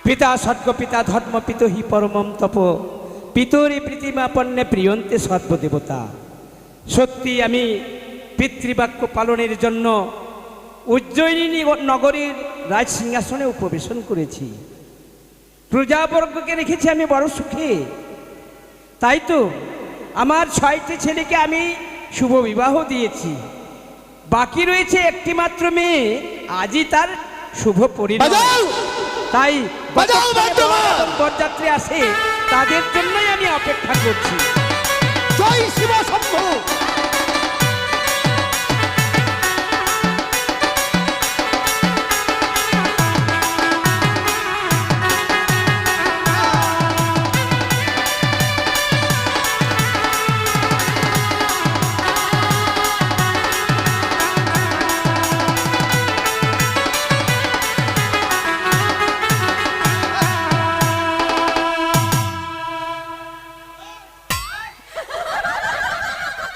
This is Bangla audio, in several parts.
পিতা স্বর্গ পিতা ধর্ম পিত হি পরমম তপ পিতরি প্রীতিমাপন্নে প্রিয়ন্তে সর্বদেবতা। সত্যি আমি পিতৃবাক্য পালনের জন্য উজ্জয়িনী নগরীর রাজ সিংহাসনে উপবেশন করেছি। প্রজাবর্গকে রেখেছি আমি বড় সুখে। তাই তো আমার 6টি ছেলেকে আমি শুভ বিবাহ দিয়েছি। বাকি রয়েছে একটি মাত্র মেয়ে, আজই তার শুভ পরিণাম। তাই বরযাত্রী আসে, তাদের জন্যই আমি অপেক্ষা করছি। জয় শিব শম্ভু।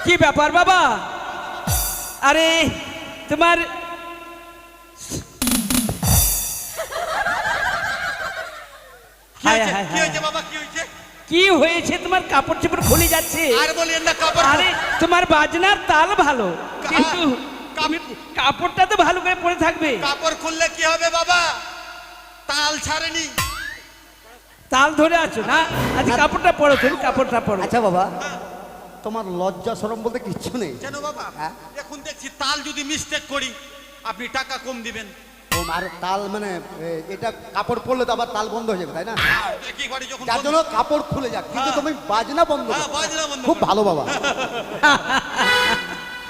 কি ব্যাপার বাবা? আরে তোমার কি হয়েছে? তোমার কাপড় চোপড় খুলে যাচ্ছে। আরে তোমার বাজনার তাল ভালো, কিন্তু কাপড়টা তো ভালো করে পরে থাকবে। কাপড় খুললে কি হবে বাবা? তাল ছাড়েনি। তাল ধরে আছো না? আজ কাপড়টা পরো, তুমি কাপড়টা পরো। আচ্ছা বাবা, তোমার লজ্জা শরম বলতে কিচ্ছু নেই কেন বাবা? এখন দেখছি তাল যদি মিস্টেক করি আপনি টাকা কম দিবেন। ও আর তাল মানে এটা কাপড় পরলে তো আবার তাল বন্ধ হয়ে যাবে, তাই না? যার জন্য কাপড় খুলে যাক, কিন্তু তুমি বাজনা বন্ধ করো। খুব ভালো বাবা।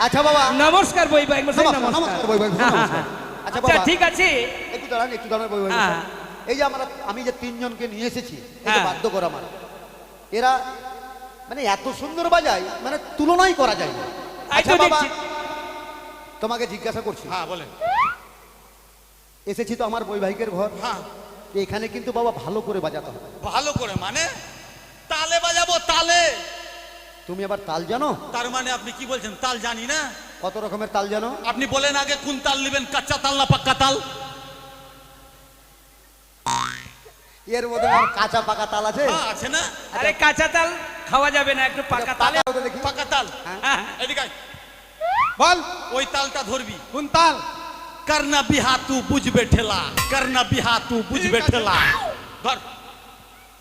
আচ্ছা বাবা নমস্কার বই ভাই, নমস্কার বই ভাই, নমস্কার। আচ্ছা বাবা ঠিক আছে, একটু দাঁড়ান বই ভাই। এই যে আমি যে 3 জনকে নিয়ে এসেছি, এই যে বাধ্য করা আমার, এরা মানে এত সুন্দর বাজায়, মানে তুলনাই করা যায় না। আচ্ছা বাবা তোমাকে জিজ্ঞাসা করছি। হ্যাঁ বলেন। এসেছি তো আমার বৈবাহিকের ঘর। হ্যাঁ এখানে কিন্তু বাবা ভালো করে বাজাতে হবে। ভালো করে মানে? তালে বাজাবো তালে। তুমি আবার তাল জানো? তার মানে আপনি কি বলছেন? তাল জানি না? কত রকমের তাল জানো? আপনি বলেন আগে কোন তাল নেবেন, কাঁচা তাল না পাক্কা তাল? এর মধ্যে আর কাঁচা পাকা তাল আছে? হ্যাঁ আছে না? আরে কাঁচা তাল খাওয়া যাবে না, একটু পাকা তালে। পাকা তাল। হ্যাঁ এদিকে আয়। বল ওই তালটা ধরবি। কোন তাল? করনা বিহা তু বুঝবে ঠেলা, করনা বিহা তু বুঝবে ঠেলা। ধর।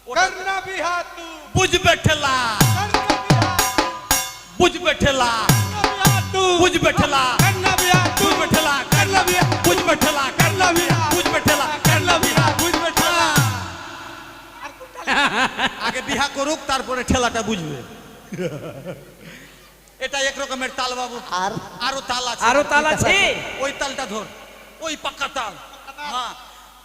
করনা বিহা তু বুঝবে ঠেলা, বুঝবে ঠেলা, বুঝবে ঠেলা, করনা বিহা তু বুঝবে ঠেলা, করনা বিহা বুঝবে ঠেলা, করনা বিহা বুঝবে ঠেলা, করনা বিহা বুঝবে ঠেলা। আগে বিহা করুক তারপরে ঠেলাটা বুঝবে। এটা এক রকমের তাল বাবু। আর আরো তাল আছে। আরো তাল আছে? ওই তালটা ধর, ওই পাক্কা তাল। হ্যাঁ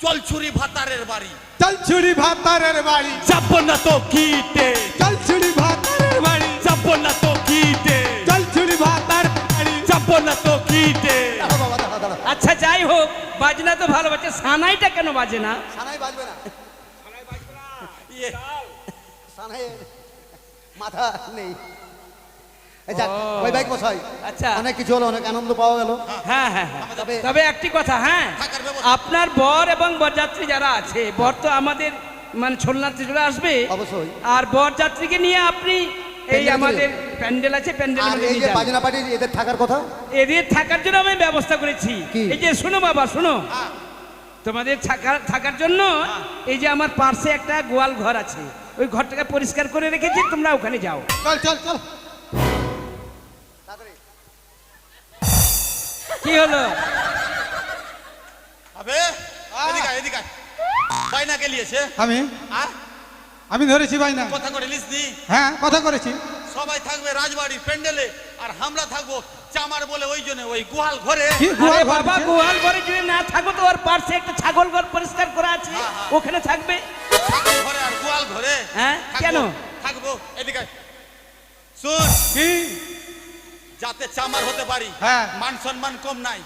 চল ছুরি ভাতারের বাড়ি, চল ছুরি ভাতারের বাড়ি, যাব না তো কিটে, চল ছুরি ভাতারের বাড়ি, যাব না তো কিটে, চল ছুরি ভাতার বাড়ি, যাব না তো কিটে। দাঁড়াও বাবা, দাঁড়াও। আচ্ছা যাই হোক, বাজনা তো ভালো বাজছে, সানাইটা কেন বাজে না? সানাই বাজবে না, ইয়ে, সানাই মাথা নেই। যাক বৈবাহিক মশাই, আচ্ছা অনেক কিছু হলো, অনেক আনন্দ পাওয়া গেল। হ্যাঁ হ্যাঁ হ্যাঁ। তবে একটি কথা, হ্যাঁ থাকার ব্যবস্থা। আপনার বর এবং বরযাত্রী যারা আছে, বর তো আমাদের মানে ছোলনাত্রী চলে আসবে অবশ্যই। আর বরযাত্রীকে নিয়ে আপনি এই প্যান্ডেলে আমাদের প্যান্ডেল আছে, প্যান্ডেলের আর মধ্যে এই নিয়ে যে যান। বাজনা পার্টি এদের থাকার কথা, এদের থাকার জন্য আমি ব্যবস্থা করেছি। কি? এই যে শোনো বাবা, শোনো, তোমাদের থাকার জন্য এই যে আমার পার্শ্বে একটা গোয়াল ঘর আছে, ওই ঘরটাকে পরিষ্কার করে রেখেছি, তোমরা ওখানে যাও। চল চল চল। কি হলো? আবে এদিকে আয়, এদিকে আয়। বাইনা কে লিয়েছে? আমি ধরেছি ভাই না। কথা করে লিস নি? হ্যাঁ কথা করেছি। সবাই থাকবে রাজবাড়ির প্যান্ডেলে আর আমরা থাকবো চামার বলে ওই জন্য ওই গুহাল ঘরে। কি আরে গোয়াল বাবা, গোয়াল ঘরে যদি না থাকো তো ওর পার্শ্বে একটা ছাগল ঘর পরিষ্কার করা আছে, ওখানে থাকবে। ছাগল ঘরে আর গোয়াল ঘরে? হ্যাঁ থাকবো, কেন? থাকবো। এদিকে আয়। শুন, কি? যাতে চামার হতে পারি, হ্যাঁ। মান সম্মান কম নাই,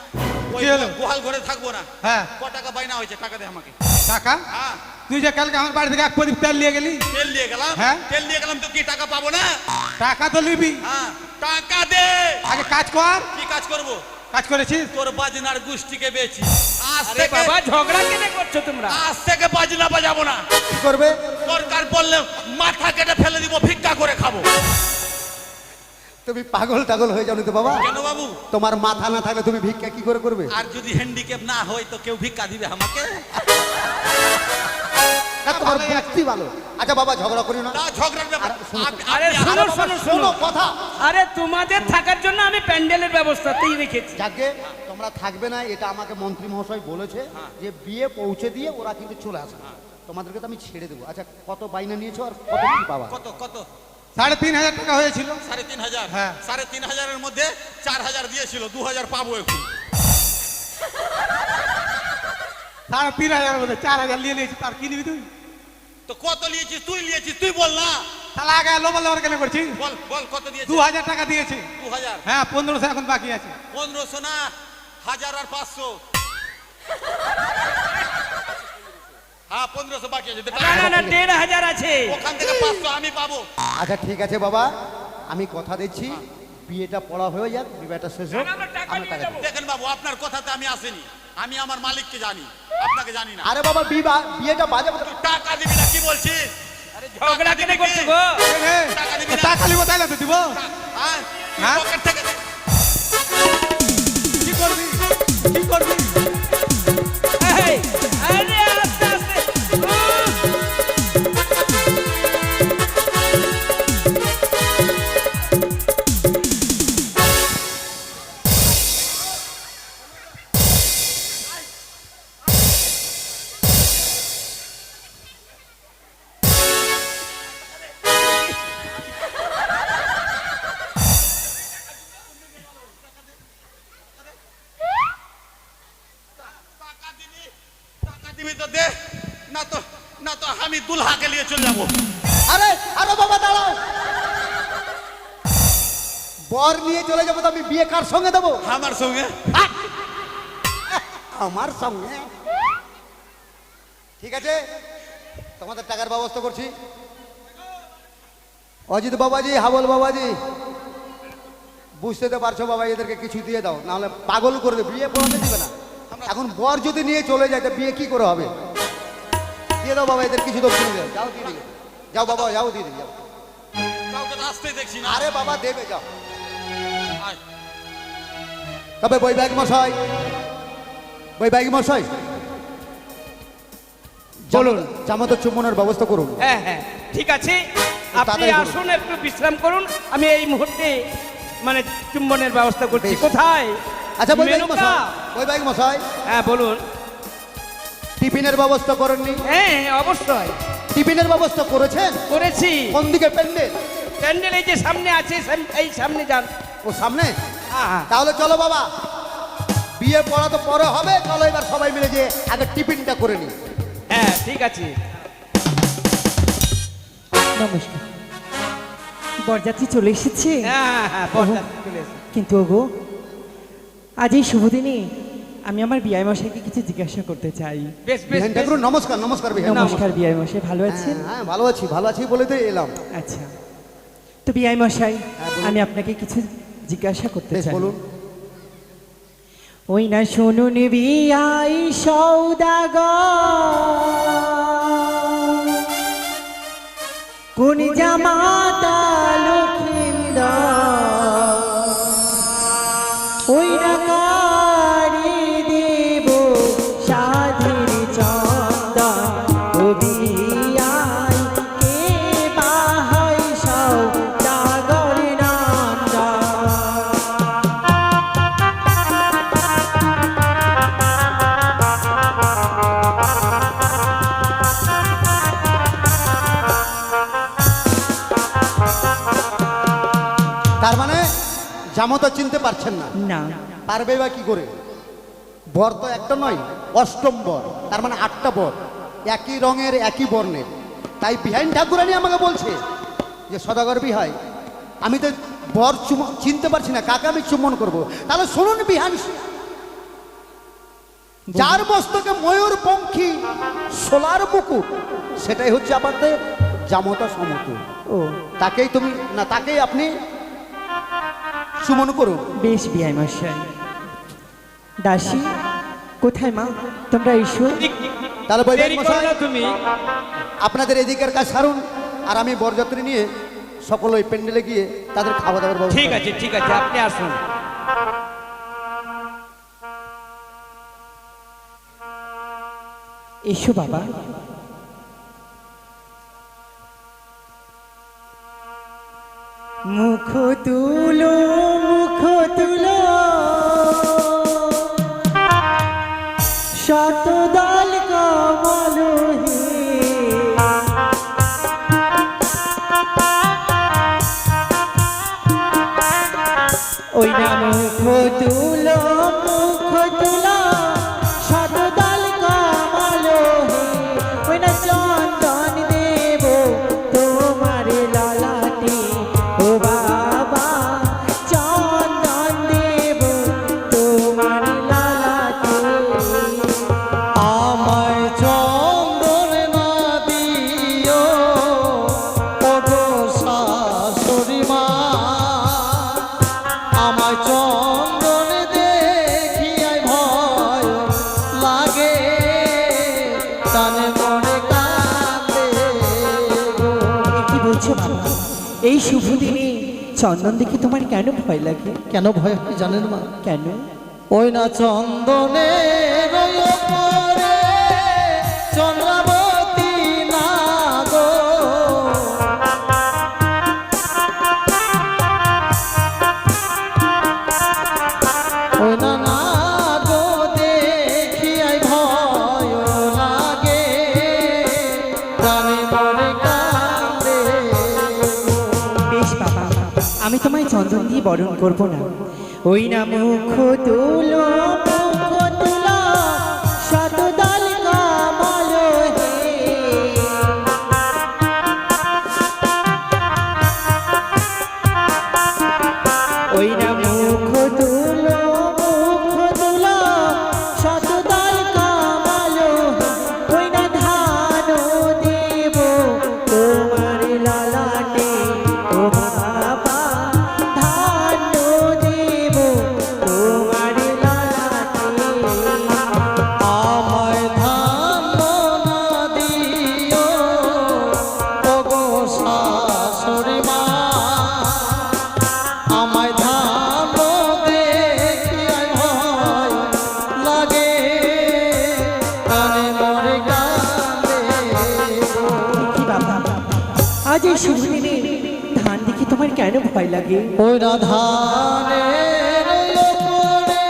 ওই কি হলো? গোহাল ঘরে থাকবো না। হ্যাঁ। ক টাকা বাইনা হয়েছে টাকা দে আমাকে। টাকা? হ্যাঁ তুই যে কালকে আমার বাড়ি থেকে 1 প্রদীপ তেল নিয়ে গেলি। তেল নিয়ে গেলাম। হ্যাঁ। তেল নিয়ে গেলাম তো কি টাকা পাবো না? টাকা তো নিবি, হ্যাঁ টাকা দে। আগে কাজ কর। কি কাজ করব? কাজ করেছিস? তোর বাজনার গোষ্ঠীকে বেচি। আজ আরে থেকে বাবা ঝগড়া কেন করছো তোমরা? আজ থেকে বাজনা বাজাবো না। কি করবে? দরকার পড়লে মাথা কেটে ফেলে দিব, ভিক্ষা করে খাবো। তুমি পাগল টাগল হয়ে যাও তো বাবা। কেন বাবু? তোমার মাথা না থাকলে তুমি ভিক্ষা কি করে করবে? আর যদি হ্যান্ডিক্যাপ না হয় তো কেউ ভিক্ষা দিবে আমাকে? না, তোমার বুদ্ধি ভালো। আচ্ছা বাবা ঝগড়া করি না। না, ঝগড়ার ব্যাপার। আরে শোনো, আরে আপনি- শোনো বাবা, শোনো শোনো কথা। আরে তোমাদের থাকার জন্য আমি প্যান্ডেলের ব্যবস্থাতেই রেখেছি। যাকে তোমরা থাকবে না এটা আমাকে মন্ত্রী মহাশয় বলেছে যে বিয়ে পৌঁছে দিয়ে ওরা কিন্তু চলে আসে। তোমাদেরকে তো আমি ছেড়ে দেবো। আচ্ছা কত বাইনা নিয়েছো আর কত কি পাবা? কত কত? 3,500 টাকা হয়েছিল। 3,500। হ্যাঁ। 3,500 মধ্যে 4,000 দিয়েছিল, 2,000 পাবো এখন। 3,500 মধ্যে 4,000 নিয়ে নিয়েছি, তার কি নিবি তুই? তো কত নিয়েছিস? তুই নিয়েছিস, তুই বল না। তাহলে আগে লোবাল লোবার কেন করছিস? বল বল কত দিয়েছিস? 2,000 টাকা দিয়েছি। 2,000। হ্যাঁ, 1500 এখন বাকি আছে। 1500 না, 1000 আর 500। হ্যাঁ, 1500 বাকি আছে। না না না 1,500 আছে। ওখান থেকে 500 আমি পাবো। আচ্ছা ঠিক আছে বাবা, আমি কথা দিচ্ছি বিয়েটা পড়া হয়ে যাক, বিয়েটা শেষ হোক, আমরা টাকা আমরা নিয়ে টাকা যাবো। দেবো। দেখেন বাবু, আপনার কথাতে আমি আসিনি। আমি আমার মালিককে জানি, আপনাকে জানি না। আরে বাবা বিয়েটা বাজাবো তো। টাকা দিবি না কি বলছিস? আরে ঝগড়া কেন করছো গো? টাকা দিবি না? টাকা নিব তাইলে তো দিব। হ্যাঁ? হ্যাঁ? পকেট থেকে দে। কি করবি? কি করবি? এই, আরে আস্তে আস্তে। টাকা দিবি? টাকা দিবি তো দে। না তো আমি দুলহাকে নিয়ে চলে যাবো। আরে আরে বাবা দাঁড়াও, বর নিয়ে চলে যাবো তো আমি বিয়ে কার সঙ্গে দেবো? আমার সঙ্গে। আমার সঙ্গে। ঠিক আছে, তোমাদের টাকার ব্যবস্থা করছি। অজিত বাবাজি, হাবল বাবাজি, বুঝতে তো পারছো বাবা, এদেরকে কিছু দিয়ে দাও, নাহলে পাগল করে দেবে, বিয়ে পড়াতে দিবে না। এখন বর যদি নিয়ে চলে যায় তো বিয়ে কি করে হবে? দিয়ে দাও বাবা, এদের কিছু তো কিনে দাও, যাও দিয়ে দিবে। যাও বাবা, যাও দিয়ে দিবে, যাও। কাউকে তো আসতেই দেখছি না। আরে বাবা দেবে, যাও। আয়। তবে বৈবাহিক মশাই, বৈবাহিক মশাই বলুন। জামাতে চুম্বনের ব্যবস্থা করুন। হ্যাঁ হ্যাঁ ঠিক আছে, আপনি তাড়াতাড়ি করুন। আসুন, একটু বিশ্রাম করুন, আমি এই মুহূর্তে মানে চুম্বনের ব্যবস্থা করছি। বেশ। কোথায়? আচ্ছা বৈবাহিক মেনকা? মশাই, বৈবাহিক মশাই হ্যাঁ বলুন। টিফিনের ব্যবস্থা করেননি? হ্যাঁ হ্যাঁ, অবশ্যই টিফিনের ব্যবস্থা করেছেন? করেছি। কোন দিকে প্যান্ডেল? প্যান্ডেল এই যে সামনে আছে, এই সামনে যান। ও সামনে? হ্যাঁ হ্যাঁ। তাহলে চলো বাবা, বিয়ে পড়া তো পরে হবে, চলো এবার সবাই মিলে যে আগে টিফিনটা করে নি। হ্যাঁ ঠিক আছে। নমস্কার, বরযাত্রী চলে এসেছে। হ্যাঁ হ্যাঁ হ্যাঁ বরযাত্রী চলে এসেছে। কিন্তু ওগো, আজ এই শুভ দিনে আমি আমার বিআই মশাইকে কিছু জিজ্ঞাসা করতে চাই। বেশ বেশ বিহান বেশ। ঠাকুর নমস্কার। নমস্কার বিহান। নমস্কার বিআই মশাই, ভালো আছেন? হ্যাঁ ভালো আছি, ভালো আছি বলে তো এলাম। আচ্ছা, তো বিআই মশাই, হ্যাঁ, বলুন। আমি আপনাকে কিছু জিজ্ঞাসা করতে বেশ চাই। বলুন। ওই না শুনুন বিআই সৌদাগর, কোন জামাতা লক্ষিন্দর, ওই না কারি দেব সাধীর চন্দন, ও বিআই কে বাহাই সৌদাগর নন্দন। তার মানে জামাতা চিনতে পারছেন না? না, পারবে বা কি করে? বর তো একটা নয়, অষ্টম বর, তার মানে 8টা বর, একই রঙের একই বর্ণের। তাই বিহাইন ঠাকুরানি আমাকে বলছে যে সদাগর বিহাই, আমি তো বর চিনতে পারছি না, কাকে আমি চুম্বন করব। তাহলে শুনুন বিহান, যার মস্তকে ময়ূর পঙ্খী সোলার মুকুট, সেটাই হচ্ছে আমাদের জামতা সমতুল। ও তাকেই তুমি না, তাকেই আপনি চুম্বন করুন। বেশ বিআই মশাই। দাসী কোথায় মা, তোমরা এসো। তাহলে বৈবাহিক দেরি করো মশাই না তুমি। আপনাদের এদিকের কাজ সারুন, আর আমি বরযাত্রী নিয়ে সকল ওই প্যান্ডেলে গিয়ে তাদের খাওয়া দাওয়ার ব্যবস্থা ঠিক করব। আছে ঠিক আছে, আপনি আসুন। এসো বাবা। মুখ তুলো মুখ তুলো, শতদল কমল হে। ওই না মুখ তুলো মুখ তুলো, শতদল কমল হে। ওই না চন্দন দেব তোমার ললাটে, ও বাবা চন্দন দেব তোমার ললাটে। আমায় চন্দন না দিও ওগো শাশুড়ি মা, আমায় চন্দন দেখিয়াই ভয় লাগে, কানে মনে কাঁদে গো। এ কি বলছো বাবা? এই শুভ দিনে চন্দন দেখে তোমার কেন ভয় লাগে? কেন ভয় হয় জানেন মা? কেন? ওই না চন্দনের ওপরে চন্দ্রাবতী না গো, ওই না না গো দেখিয়াই ভয় লাগে, প্রাণে মনে কাঁদে গো। বেশ বাবা, আমি তোমায় চন্দন দিয়ে বরণ করব না। ওই না মুখ তুলো মুখ তুলো, শতদল কমল হে। ওই না মুখ তুলো মুখ তুলো, শতদল কমল হে। ওই না ধান দেব তোমার ললাটে, ও বাবা ধান দেব তোমার ললাটে। আমায় ধান না দিও ওগো শাশুড়ি মা, আমায় ধান দেখিয়াই ভয় লাগে, কানে মরে কাঁদে গো। কি বাবা, আজ এই শুভ দিনে ধান দেখে তোমার কেন ভয় লাগে? ওই রাধানের ওপরে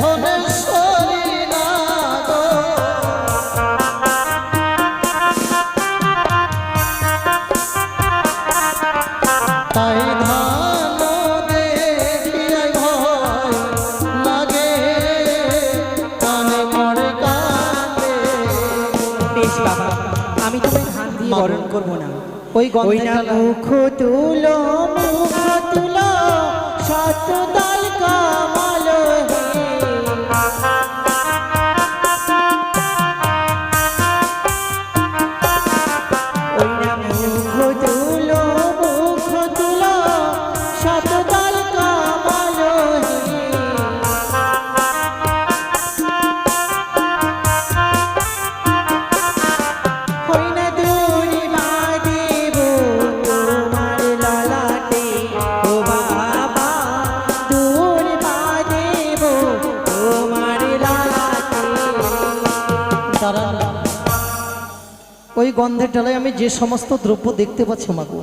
ধনেশ্বরী না গো, তাই ধান দেখিয়াই ভয় লাগে, কানে মরে কাঁদে। বেশ বাবা, আমি তোমায় ধান দিয়ে বরণ করব না। ওই ওই না গন্ধে মুখ তুলো মুখ তুলো, শতদল কমল হে। ওই না মুখ তুলো মুখ তুলো, শতদল কমল হে। ওই না দূরে বাঁধিব তোমার ললাটে, ও বাবা দূরে বাঁধিব তোমার ললাটে। দাঁড়ান, ওই গন্ধের ডালায় আমি যে সমস্ত দ্রব্য দেখতে পাচ্ছি মাগো,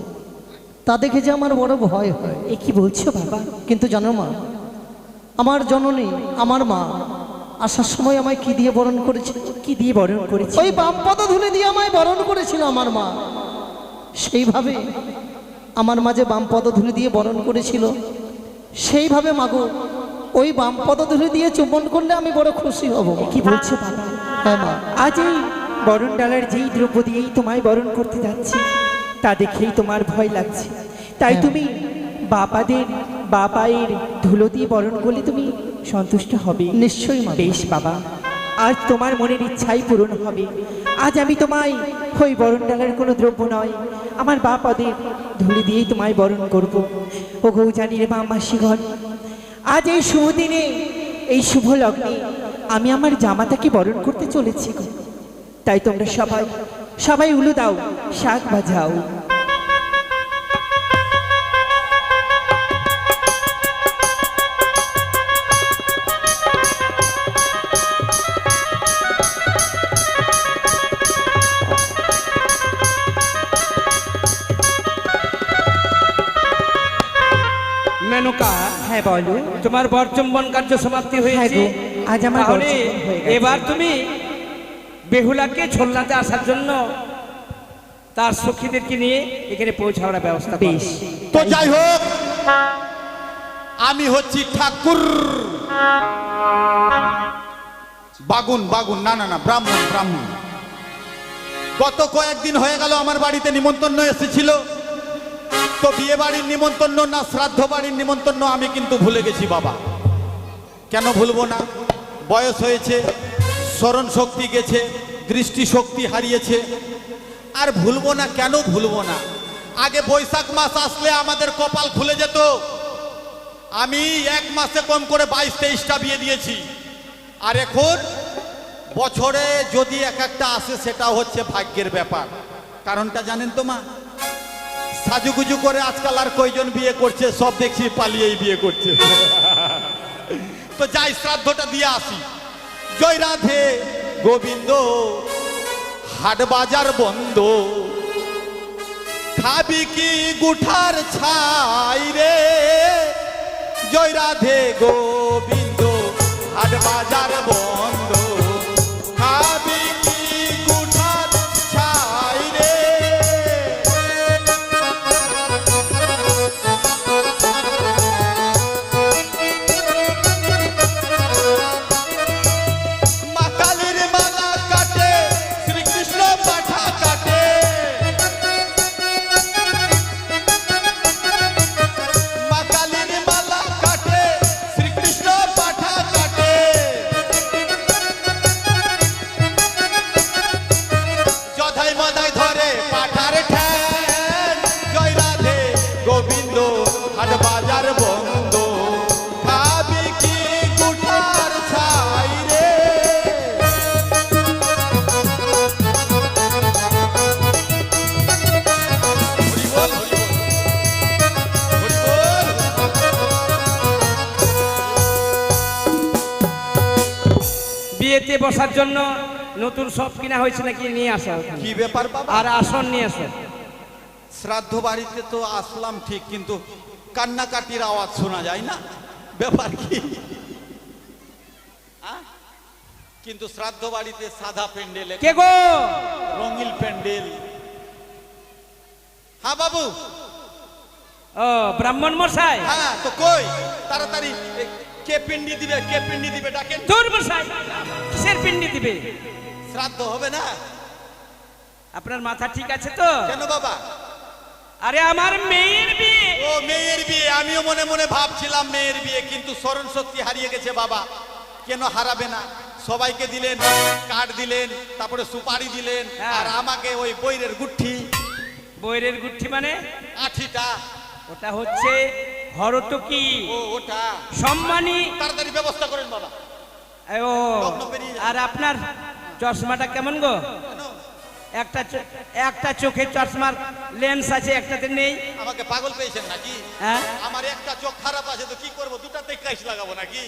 তা দেখে যে আমার বড় ভয় হয়। এ কি বলছো বাবা? কিন্তু জানো মা, আমার জননী আমার মা আসার সময় আমায় কি দিয়ে বরণ করেছিল? কি দিয়ে বরণ করেছি? ওই বাম পদধূলি দিয়ে আমায় বরণ করেছিল আমার মা। সেইভাবে আমার মাঝে বাম পদধূলি দিয়ে বরণ করেছিল, সেইভাবে মাগো ওই বাম পদধূলি দিয়ে চুম্বন করলে আমি বড় খুশি হব। কি বলছো বাবা? হ্যাঁ মা, আজ এই বরণ ডালার যেই দ্রব্য দিয়েই তোমায় বরণ করতে যাচ্ছি, তা দেখেই তোমার ভয় লাগছে। তাই হ্যাঁ। তুমি বাবায়ের ধুলো দিয়ে বরণ করলে তুমি সন্তুষ্ট হবে। নিশ্চয়ই মা। বেশ বাবা, আজ তোমার মনের ইচ্ছাই পূরণ হবে। আজ আমি তোমায় ওই বরণ ডালার কোনো দ্রব্য নয়, আমার বাপাদের ধুলি দিয়েই তোমায় বরণ করব। ও গৌজানির মা মাসিগণ, আজ এই শুভ দিনে এই শুভ লগ্নে আমি আমার জামাতাকে বরণ করতে চলেছি গো। তাই তোমরা সবাই সবাই উলু দাও, শাক বাজাও। মেনকা, হ্যাঁ বলো। তোমার বরচম্বন কার্য সমাপ্তি হ্যাঁ হয়েছে। গো, আজ আমার তাহলে বরচম্বন হয়ে গেছে। এবার তুমি বেহুলাকে ঝোলনাতে আসার জন্য তার সখীদেরকে নিয়ে এখানে পৌঁছাবার ব্যবস্থা করো। বেশ, তো যাই হোক, আমি হচ্ছি ঠাকুর বাগুন বাগুন, না না না, ব্রাহ্মণ ব্রাহ্মণ। গত কয়েকদিন হয়ে গেল আমার বাড়িতে নিমন্ত্রণ এসেছিল, তো বিয়ে বাড়ির নিমন্ত্রণ না শ্রাদ্ধ বাড়ির নিমন্ত্রণ আমি কিন্তু ভুলে গেছি বাবা। কেন ভুলবো না, বয়স হয়েছে, স্মরণ শক্তি গেছে, দৃষ্টি শক্তি হারিয়েছে, আর ভুলবো না। কেন ভুলবো না? আগে বৈশাখ মাস আসলে আমাদের কপাল খুলে যেত। আমি এক মাসে কম করে 22-23টা বিয়ে দিয়েছি, আর এখন বছরে যদি এক একটা আসে সেটা হচ্ছে ভাগ্যের ব্যাপার। কারণটা জানেন তো মা? সাজুগুজু করে আজকাল আর কয়জন বিয়ে করছে, সব দেখছি পালিয়েই বিয়ে করছে। তো যাই, শ্রাদ্ধটা দিয়ে আসি। জয় রাধে গোবিন্দ, হাট বাজার বন্ধ, খাবি কি গুঠার ছাই রে। জয় রাধে গোবিন্দ, হাট বাজার বন্ধ, খাবি কি গুঠার ছাই রে। মা কালীর মালা কাটে, শ্রীকৃষ্ণ পাঠা কাটে। মা কালীর মালা কাটে, শ্রীকৃষ্ণ পাঠা কাটে। যধাই মধাই ধরে পাঠার ঠ্যাং। জয় রাধে গোবিন্দ, হাট বাজার বন্ধ, খাবি কি গুঠার ছাই রে। হরি বল, হরি বল, হরি বল। বিয়েতে বসার জন্য নতুন সব কিনা হয়েছে নাকি, নিয়ে আসা ওখানে। কি ব্যাপার বাবা? আর আসন নিয়ে আসো। শ্রাদ্ধ বাড়িতে তো আসলাম ঠিক, কিন্তু কান্নাকাটির আওয়াজ শোনা যায় না, ব্যাপার কি? আ? কিন্তু শ্রাদ্ধ বাড়িতে সাদা প্যান্ডেল, কে গো? রঙিন প্যান্ডেল। হ্যাঁ বাবু। ও ব্রাহ্মণ মশাই। হ্যাঁ, তো কই তাড়াতাড়ি কে পিন্ডি দিবে, কে পিন্ডি দিবে ডাকেন। তোর মশাই কিসের পিণ্ডি দিবে? শ্রাদ্ধ হবে না? আপনার মাথা ঠিক আছে তো? কেন বাবা? আরে আমার মেয়ের বিয়ে। ও মেয়ের বিয়ে, আমিও মনে মনে ভাবছিলাম মেয়ের বিয়ে, কিন্তু স্মরণ শক্তি হারিয়ে গেছে বাবা। কেন হারাবে না? সবাইকে দিলেন, কার্ড দিলেন, তারপরে সুপারি দিলেন, হ্যাঁ। আর আমাকে ওই বইয়ের গুঠি, বইয়ের গুঠি মানে? আঠিটা। ওটা হচ্ছে হরতকি, ও ওটা সম্মানী। তাড়াতাড়ি ব্যবস্থা করেন বাবা। ও লগ্ন পেরিয়ে যাবে। আর আপনার চশমাটা কেমন গো? কেন? একটা চোখে চশমার লেন্স আছে, একটাতে নেই। আমাকে পাগল পেয়েছেন নাকি? হ্যাঁ, আমার একটা চোখ খারাপ আছে, তো কি করবো? দুটাতে কাইস লাগাবো নাকি?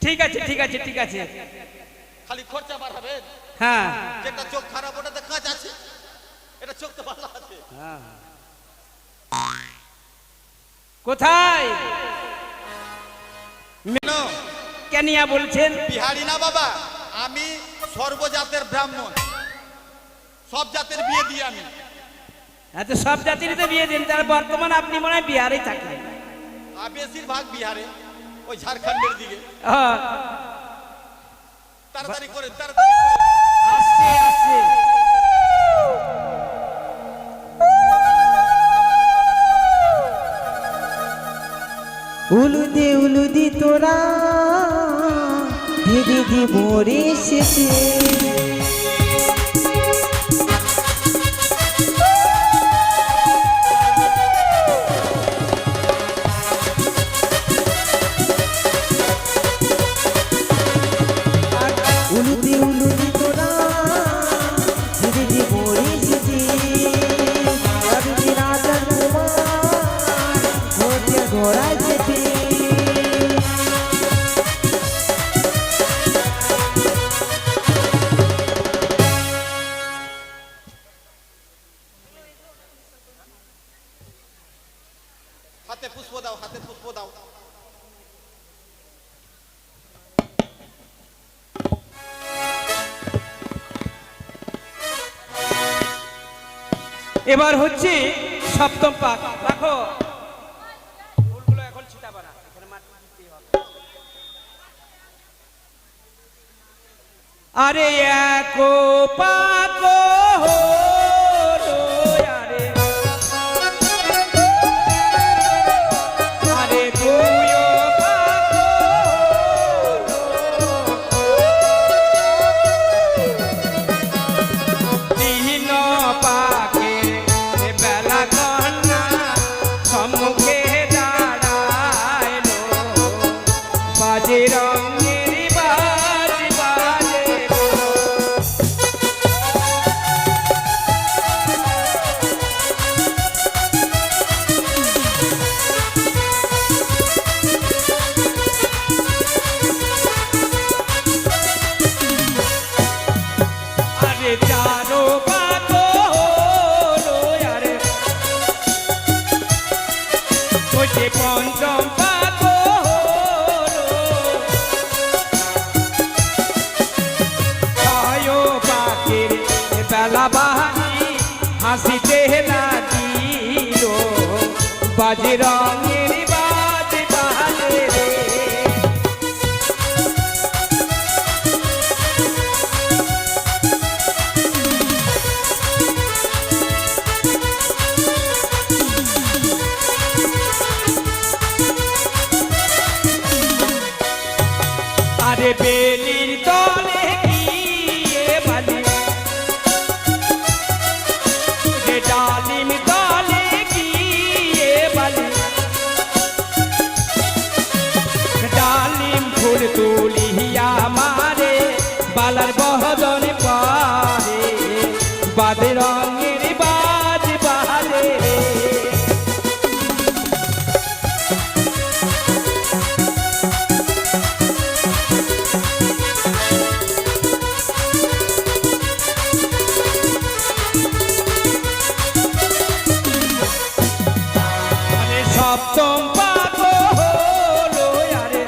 ঠিক আছে ঠিক আছে ঠিক আছে। খালি খরচা বাড়াবেন। হ্যাঁ যেটা চোখ খারাপ ওটাতে কাজ আছে, এটা চোখ তো ভালো আছে। কোথায় কেন? কেনিয়া বলছেন? বিহারি না বাবা, আমি সর্বজাতের ব্রাহ্মণ, সব জাতের বিয়ে দিই আমি। এত সব জাতিরই তো বিয়ে দিন, তার বর্তমান আপনি মনে হয় বিহারেই থাকেন। আর বেশিরভাগ বিহারে, ওই ঝাড়খণ্ডের দিকে। হ্যাঁ, তাড়াতাড়ি করে, তাড়াতাড়ি করে। আসছে আসছে। উলুদি তোরা দিদি দি মোরে শেষে। এবার হচ্ছে সপ্তম পাক। রাখো ফুলগুলো এখন ছিটাবা না, এখানে মাটি দিতেই হবে। আরে এক পাক হলো, আরে আরে দুই পাক হলো, তিন পাকে বেলা কন্যা সম্মুখে দাঁড়াইলো, বাজে রঙের বাজ বাজে গো। আরে চারো পাক হলো, আরে ওই যে পঞ্চম পাক হলো, ছয় পাকের বেলা বাহানি হাসিতে লাগিল, বাজে রঙের বাজ বাজে রে। আরে বেলির তলে গিয়ে বালি, যে ডালিম তলে গিয়ে বালি, ডালিম ফুল তুলিয়া মারে বালার বহদনে পারে, বাদে রঙের বাজ বাজে রে। আরে সপ্তম পাক হলো, আরে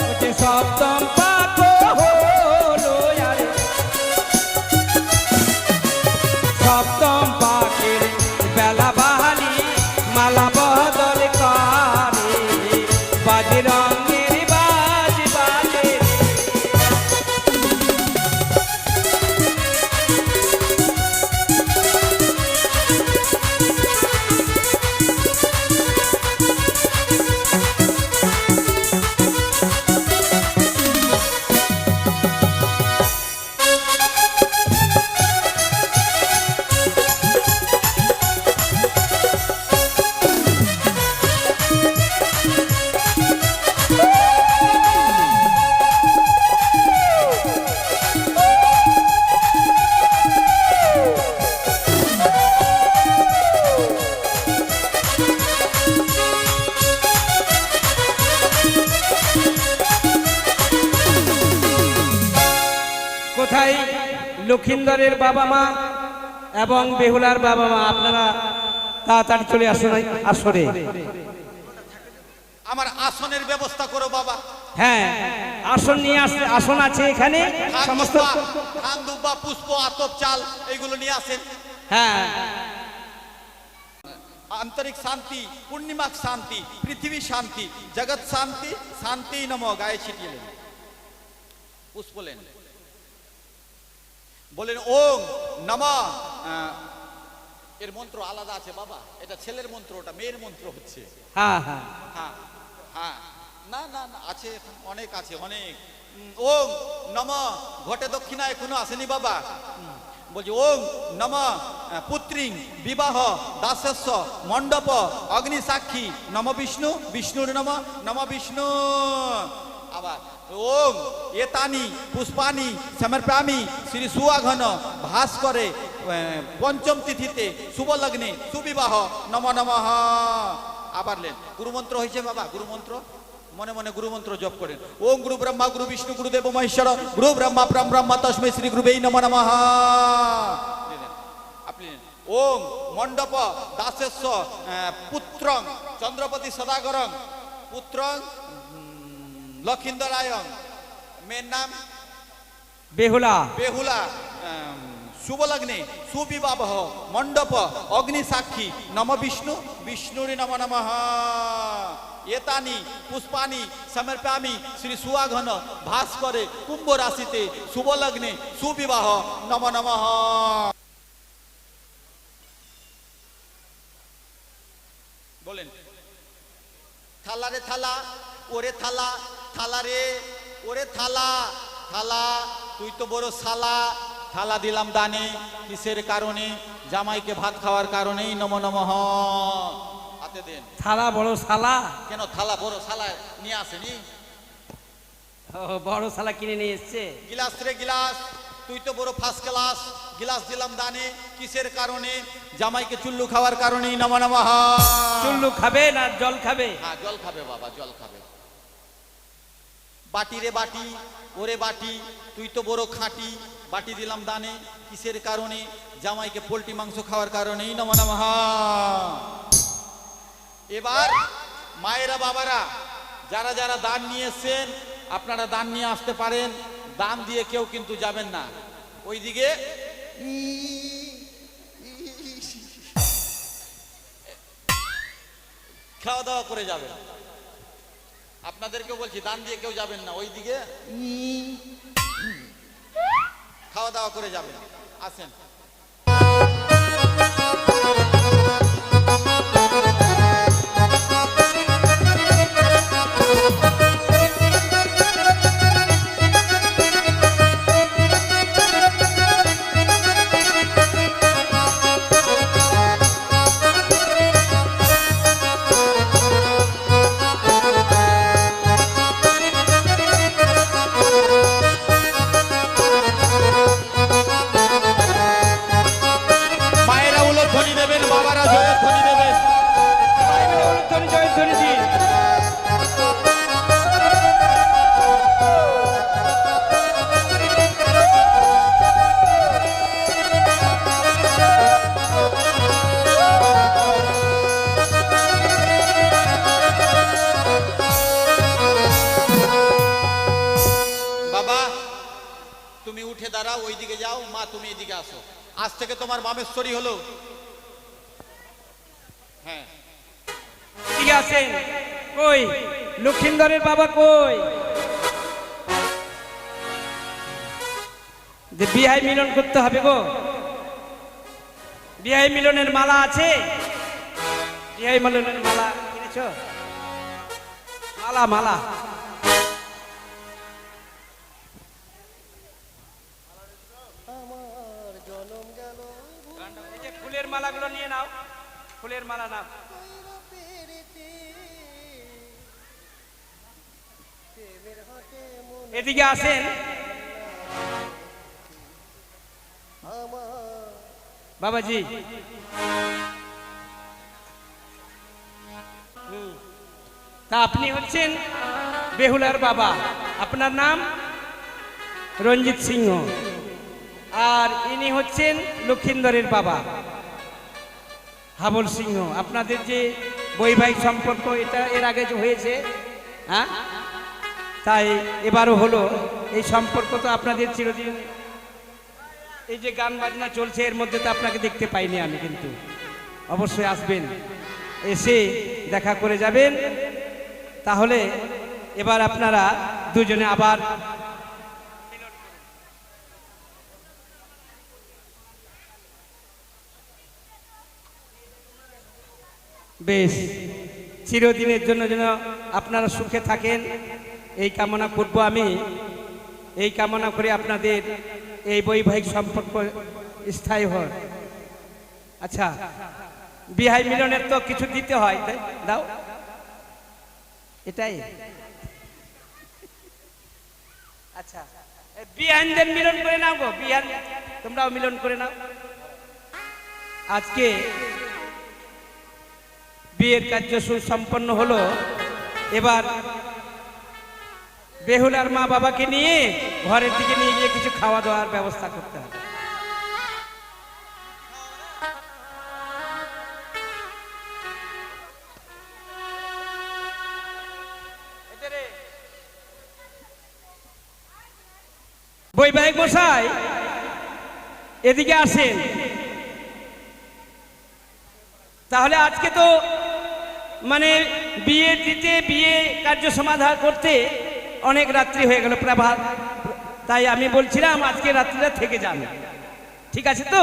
ওই যে সপ্তম পাক হলো, আরে সপ্তম পাকের বেলা বাহালি মালা বদল করে, বাজে রঙের বাজ বাজে রে। কোথায় লক্ষিন্দরের বাবা মা এবং বেহুলার বাবা মা, আপনারা তাড়াতাড়ি চলে আসুন আসরে। আমার আসনের ব্যবস্থা করো বাবা। হ্যাঁ, আসন নিয়ে আসলে আসন আছে এখানে সমস্ত। ধান দুব্বা পুষ্প আতপ চাল এইগুলো নিয়ে আসেন। হ্যাঁ, আন্তরিক শান্তি, পূর্ণিমাক শান্তি, পৃথিবী শান্তি, জগৎ শান্তি, শান্তি নম গায়ে ছিটিয়েলেন, পুষ্পলেন, বলেন ওং নমঃ। এর মন্ত্র আলাদা আছে বাবা, এটা ছেলের মন্ত্র, ওটা মেয়ের মন্ত্র হচ্ছে। হ্যাঁ, হ্যাঁ, হ্যাঁ হ্যাঁ, না না না, আছে এখন অনেক আছে, অনেক। ওং নমঃ ঘটে দক্ষিণা এখনো আসেনি বাবা। বলছি ওং নমঃ পুত্রিং বিবাহ দাসস্য মণ্ডপ অগ্নি সাক্ষী নম বিষ্ণু বিষ্ণুর নম নম বিষ্ণু। আবার ওং এতানি পুষ্পানি সমর্পয়ামি শ্রী সুয়াঘন ভাস্করে পঞ্চম তিথিতে শুভ লগ্নে সুবিবাহ নম নমঃ। আবার লেন গুরুমন্ত্র হয়েছে বাবা, গুরুমন্ত্র মনে মনে গুরুমন্ত্র জপ করেন। ওম গুরু ব্রহ্মা গুরু বিষ্ণু গুরুদেব মহেশ্বর গুরু ব্রহ্মা পরম ব্রহ্ম তস্মৈ শ্রী গুরুবে নমঃ নমঃ। আপনি ওম মণ্ডপ দাসস্য পুত্রং চন্দ্রপতি সদাগরং পুত্রং লক্ষিন্দরায়ং, মেয়ের নাম বেহুলা, বেহুলা, শুভ লগ্নে সুবিবাহ মণ্ডপ অগ্নি সাক্ষী নম বিষ্ণু বিষ্ণুরি নম নমঃ এতানি পুষ্পানি সমর্পয়ামি শ্রী সুয়াঘন ভাস্করে কুম্ভ রাশিতে শুভ লগ্নে সুবিবাহ নম নমঃ। বলেন থালা রে থালা, ওরে থালা, থালা রে ওরে থালা, থালা তুই তো বড় শালা, থালা দিলাম দানে কিসের কারণে, জামাইকে ভাত খাওয়ার কারণেই নম নমঃ। হাতে দেন। থালা বড় শালা, কেন থালা বড় শালা নিয়ে আসেনি? ও, বড় শালা কিনে নিয়ে এসছে। গিলাস রে গিলাস, তুই তো বড় ফার্স্ট ক্লাস, গিলাস দিলাম দানে কিসের কারণে, জামাইকে চুল্লু খাওয়ার কারণেই নম নমঃ। চুল্লু খাবে না জল খাবে? হ্যাঁ জল খাবে বাবা, জল খাবে। বাটি রে বাটি, ওরে বাটি তুই তো বড় খাঁটি, বাটি দিলাম দানে কিসের কারণে, জামাইকে পোল্ট্রি মাংস খাওয়ার কারণেই নম নমঃ। এবার মায়েরা বাবারা যারা যারা দান নিয়ে এসেছেন আপনারা দান নিয়ে আসতে পারেন, দান দিয়ে কেউ কিন্তু যাবেন না ওইদিকে। খাওয়া দাওয়া করে যাবেন। আপনাদেরকে বলছি দান দিয়ে কেউ যাবেন না ওইদিকে, খাওয়া দাওয়া করে যাবেন। আসেন। মায়েরা উলধ্বনি দেবেন, বাবারা জয়ধ্বনি দেবেন। উলুধ্বনি, জয়ধ্বনি দিন। বাবা তুমি উঠে দাঁড়াও, ওইদিকে যাও। মা তুমি এদিকে আসো, আজ থেকে তোমার বামেশ্বরী হলো। হ্যাঁ ঠিক আছেন? কই লক্ষিন্দরের বাবা কই? যে বিহাই মিলন করতে হবে গো। বিহাই মিলনের মালা আছে? বিহাই মিলনের মালা কিনেছো? মালা মালা এই যে ফুলের মালাগুলো নিয়ে নাও, ফুলের মালা নাও। এদিকে আসেন বাবাজি। তা আপনি হচ্ছেন বেহুলার বাবা, আপনার নাম রঞ্জিত সিংহ, আর ইনি হচ্ছেন লক্ষিন্দরের বাবা হাবল সিংহ। আপনাদের যে বৈবাহিক সম্পর্ক এটা এর আগে যে হয়েছে, হ্যাঁ, তাই এবারও হলো। এই সম্পর্ক তো আপনাদের চিরদিন, এই যে গান বাজনা চলছে এর মধ্যে তো আপনাকে দেখতে পাইনি আমি, কিন্তু অবশ্যই আসবেন, এসে দেখা করে যাবেন। তাহলে এবার আপনারা দুজনে আবার বেশ চিরদিনের জন্য যেন আপনারা সুখে থাকেন এই কামনা করব আমি। এই কামনা করে আপনাদের এই বৈবাহিক সম্পর্ক স্থায়ী হয়। আচ্ছা, বিহাই মিলনের তো কিছু দিতে হয়, তাই দাও। এটাই আচ্ছা, বিহানদের মিলন করে নাও গো। বিহান তোমরাও মিলন করে নাও। আজকে বিয়ের কার্য সুসম্পন্ন হলো। এবার বেহুলার মা বাবাকে নিয়ে ঘরের দিকে নিয়ে গিয়ে কিছু খাওয়া দাওয়ার ব্যবস্থা করতে হবে। বৈবাহিক মশাই, এদিকে আসেন। তাহলে আজকে তো মানে বিয়ে দিতে, বিয়ে কার্য সমাধান করতে অনেক রাত্রি হয়ে গেল, প্রভাত। তাই আমি বলছিলাম আজকে রাত্রিটা থেকে যান, ঠিক আছে তো?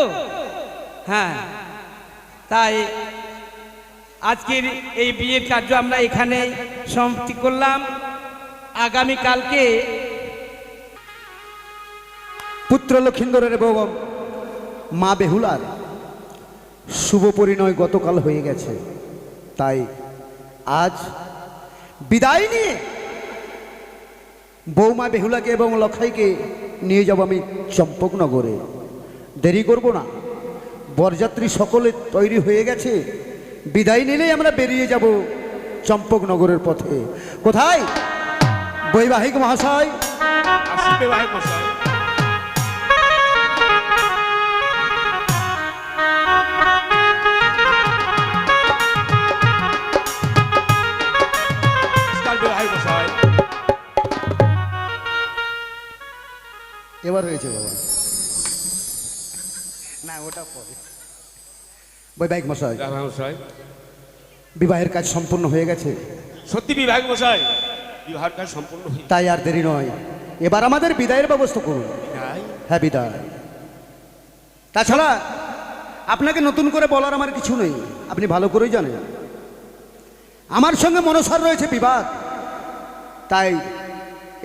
হ্যাঁ, তাই আজকের এই বিয়ের কার্য আমরা এখানে সমাপ্তি করলাম। আগামীকালকে পুত্র লক্ষিন্দরের এবং মা বেহুলার শুভ পরিণয় গতকাল হয়ে গেছে, তাই আজ বিদায় নিয়ে বৌমা বেহুলাকে এবং লক্ষাইকে নিয়ে যাব আমি চম্পকনগরে। দেরি করব না, বরযাত্রী সকলে তৈরি হয়ে গেছে, বিদায় নিলেই আমরা বেরিয়ে যাব চম্পকনগরের পথে। কোথায় বৈবাহিক মহাশয়? আসি বিবাহিক মশাই। বিবাহিক মশাই, এবার হয়েছে বাবা, না ওটা পরে। বৈবাহিক মশাই, বিবাহিক মশাই, বিবাহের কাজ সম্পূর্ণ হয়ে গেছে, সত্যি বিবাহিক মশাই, বিবাহের কাজ সম্পূর্ণ হয়ে তাই আর দেরি নয়, এবার আমাদের বিদায়ের ব্যবস্থা করুন। যায়। হ্যাঁ, বিদায়। তাছাড়া আপনাকে নতুন করে বলার আমার কিছু নেই, আপনি ভালো করেই জানেন আমার সঙ্গে মনসার রয়েছে বিবাদ। তাই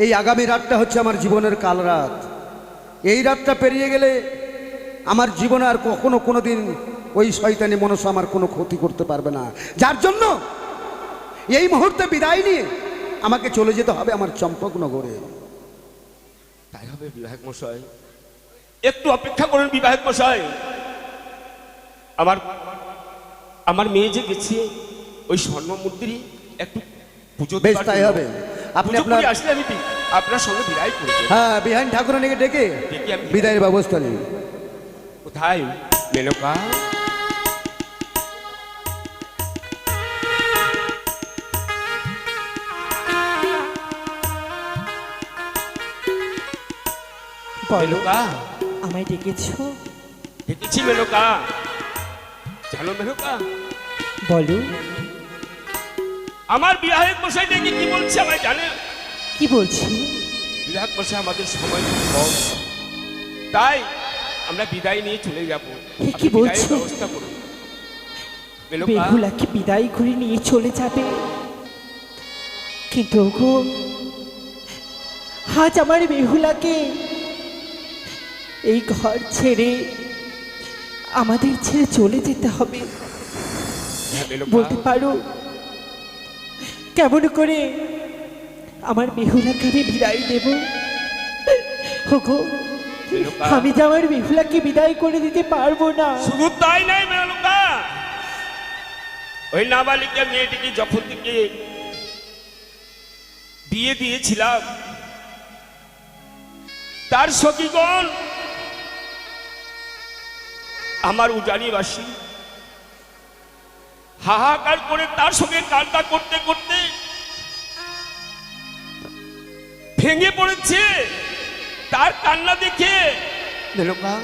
এই আগামী রাতটা হচ্ছে আমার জীবনের কাল রাত। এই রাতটা পেরিয়ে গেলে আমার জীবনে আর কখনো কোনো দিন ওই শয়তানি মনসা আমার কোনো ক্ষতি করতে পারবে না, যার জন্য এই মুহূর্তে বিদায় নিয়ে আমাকে চলে যেতে হবে আমার চম্পকনগরে। তাই হবে বিবাহিক মশাই, একটু অপেক্ষা করুন বিবাহিক মশাই। আমার মেয়ে যে গেছে ওই স্বর্ণ মন্দিরে একটু পুজো বেশ, তাই হবে। আপনি আপনার আসলে আমি আপনার সঙ্গে বিদায় করব। হ্যাঁ, বিহাইন ঠাকুরানীকে ডেকে আমি বিদায়ের ব্যবস্থা নিন। কোথায় মেনকা? মেনকা, আমায় ডেকেছো? দেখেছি মেনকা। জানো মেনকা, বলো। আমার বিবাহিক মশাই ডেকে কি বলছে আমায় জানে? কি বলছি? বিবাহিক মশাই আমাদের সময় খুব কম, তাই আমরা বিদায় নিয়ে চলে যাব। এ কি আপনি বিদায়ের বলছো? ব্যবস্থা করুন মেনকা। বেহুলাকে বিদায় করে নিয়ে চলে যাবে? কিন্তু ওগো, আজ আমার বেহুলাকে এই ঘর ছেড়ে আমাদের ছেড়ে চলে যেতে হবে। হ্যাঁ মেনকা, বলতে পারো কেমন করে আমার বেহুলাকে আমি বিদায় দেব? ওগো, মেনকা। আমি যে আমার বেহুলাকে বিদায় করে দিতে পারবো না। শুধু তাই নাই মেনকা, ওই নাবালিকা মেয়েটিকে যখন থেকে বিয়ে দিয়েছিলাম তার সখীগণ আমার উজানিবাসী হাহাকার করে তার সঙ্গে কান্না করতে করতে ভেঙে পড়েছে। তার কান্না দেখে মেনকা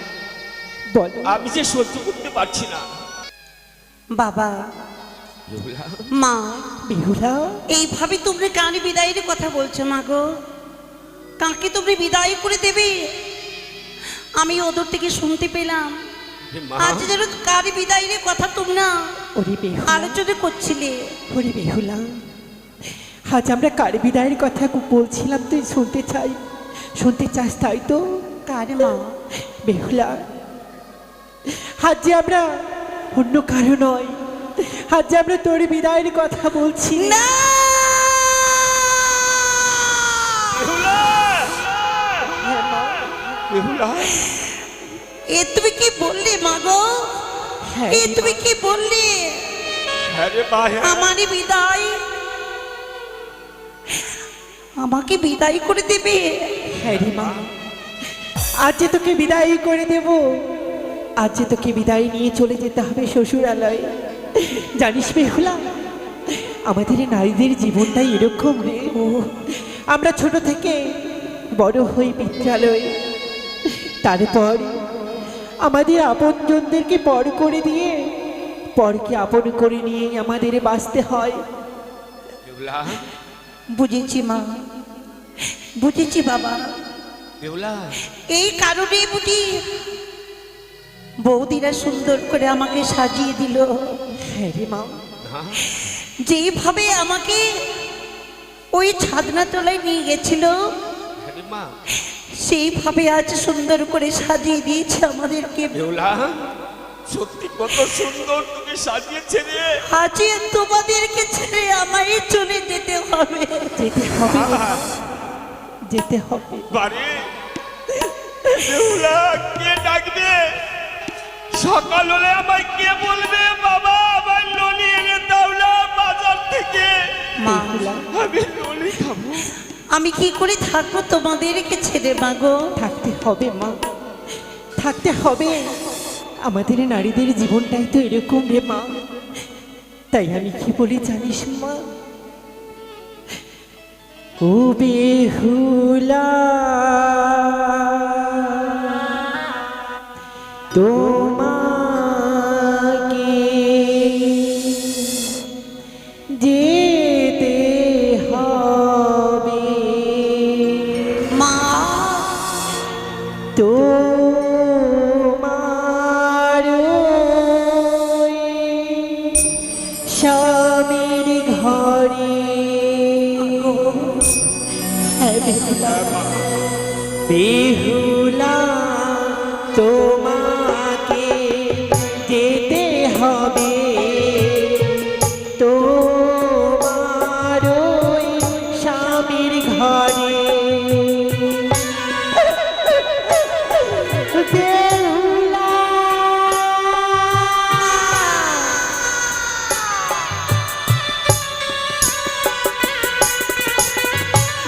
বলো। আমি যে সহ্য করতে পারছি না। বাবা, বেহুলা, মা, বেহুলা, এইভাবে তোমরা কানে বিদায়ের কথা বলছো মা গো? কাকে তোমরা বিদায় করে দেবে? আমি ওদের থেকে শুনতে পেলাম হে মা, আজ যেন কারে বিদায়ের কথা তোমরা ওরে বেহুলা, আলোচনা করছিলে। ওরে বেহুলা, আজ আমরা কার বিদায়ের কথা বলছিলাম, তুই শুনতে চাস তাই তো? কারে মা? বেহুলা, আজ যে আমরা অন্য কারো নয়, আজ যে আমরা তোর বিদায়ের কথা বলছি। না, বেহুলা, বেহুলা, এ তুমি কি বললে মা গো? হ্যাঁ এ রে তুমি মা। কি বললে? হ্যাঁ রে মা, হ্যাঁ। আমারই বিদায়, আমাকে বিদায় করে দেবে? হ্যাঁ রে মা, আজ যে তোকে বিদায় করে দেব, আজ যে তোকে বিদায় নিয়ে চলে যেতে হবে শ্বশুরালয়ে। জানিস বেহুলা, আমাদের নারীদের জীবনটাই এরকম রে। আমরা ছোট থেকে বড় হই পিত্রালয়ে, তারপর আমাদের আপনজনদেরকে পর করে দিয়ে পরকে আপন করে নিয়েই আমাদের বাঁচতে হয়। বেহুলা, বুঝেছি মা, বুঝেছি বাবা। বেহুলা, এই কারণে বুঝি বৌদিরা সুন্দর করে আমাকে সাজিয়ে দিল। হ্যাঁ রে মা, না, যেইভাবে আমাকে ওই ছাদনা তলায় নিয়ে গেছিল আরে মা, সেইভাবে আজ সুন্দর করে সাজিয়ে দিয়েছে আমাদেরকে। বেহুলা, সত্যি কত সুন্দর তুমি সাজিয়েছে রে। আজ তোমাদেরকে ছেড়ে আমায় চলে যেতে হবে। যেতে হবে রে মা, যেতে হবে। বাড়ি, বেহুলা, কে ডাকবে? সকাল হলে আমায় কে বলবে বাবা আমার ললি এনে দাও না বাজার থেকে। মা, আমি ললি খাবো। আমি কি করে থাকবো তোমাদেরকে ছেড়ে মাগো? থাকতে হবে মা, থাকতে হবে। আমাদের নারীদের জীবনটাই তো এরকম রে মা। তাই আমি কি বলি জানিস মা? ও বেহুলা, তোমাকে যেতে হবে। মা, তোমার ওই স্বামীর ঘরে। হ্যাঁ বেহুলা, বেহুলা, তোমাকে যেতে হবে। তোমার ওই স্বামীর ঘরে। বেহুলা,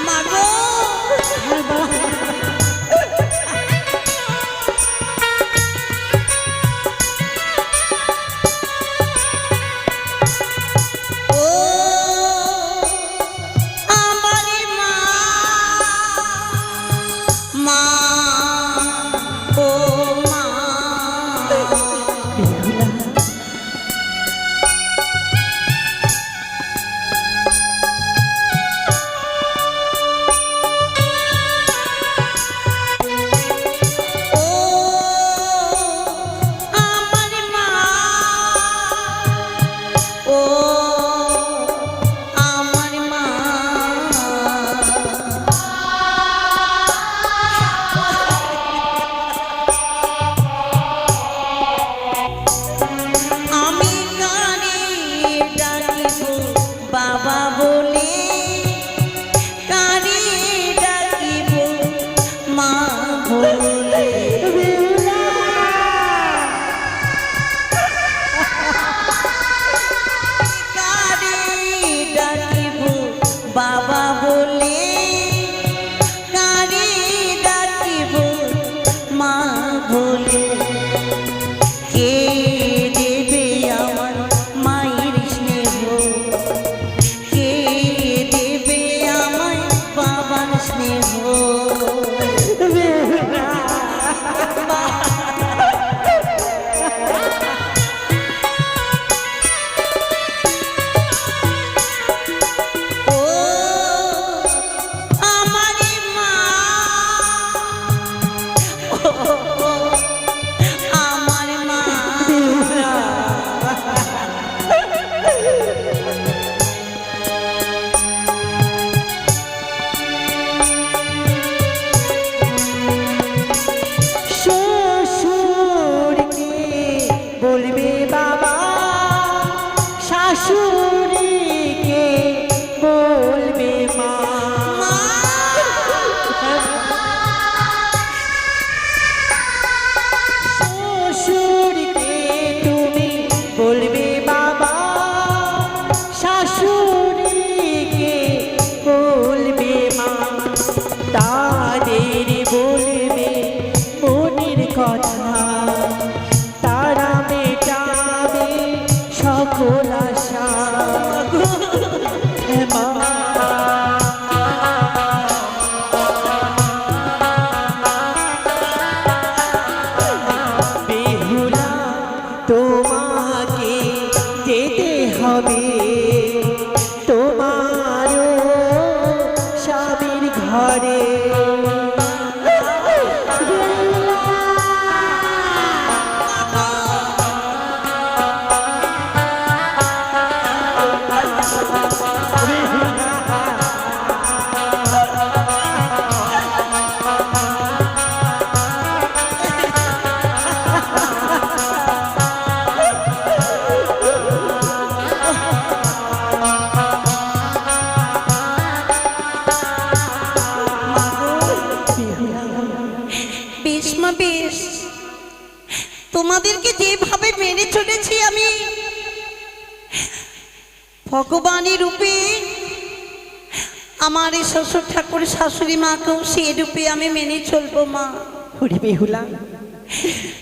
মাগো, ও আমার মা, মা, ও মা। বেহুলা, ও আমার মা, ও আমার মা। আমি কানে ডাকিব বাবা বলে, কানে ডাকিব মা বলে। কানে ডাকিব বাবা বলে, কানে ডাকিব মা বলে। কে দেবে আমার মায়ের স্নেহ, কে দেবে আমার বাবার স্নেহ? বেশ মা বেশ, তোমাদেরকে যেভাবে মেনে চলেছি আমি ভগবানের রূপে, আমার এই শ্বশুর ঠাকুর শাশুড়ি মাকেও সেই রূপে আমি মেনে চলবো মা। ওরে বেহুলা,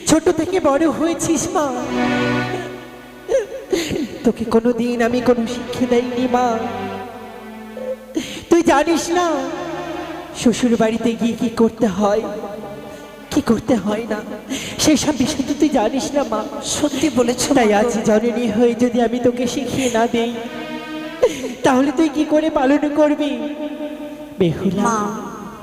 ছোট থেকে বড় হয়েছিস মা, তোকে কোনোদিন আমি কোনো শিক্ষা দেইনি মা। তুই জানিস না শ্বশুর বাড়িতে গিয়ে কি করতে হয় কি করতে হয় না, সেসব বিষয় তো তুই জানিস না মা। সত্যি বলেছো তাই আজ জননী হয়ে যদি আমি তোকে শিখিয়ে না দেই, তাহলে তুই কি করে পালন করবি? বেহুলা মা,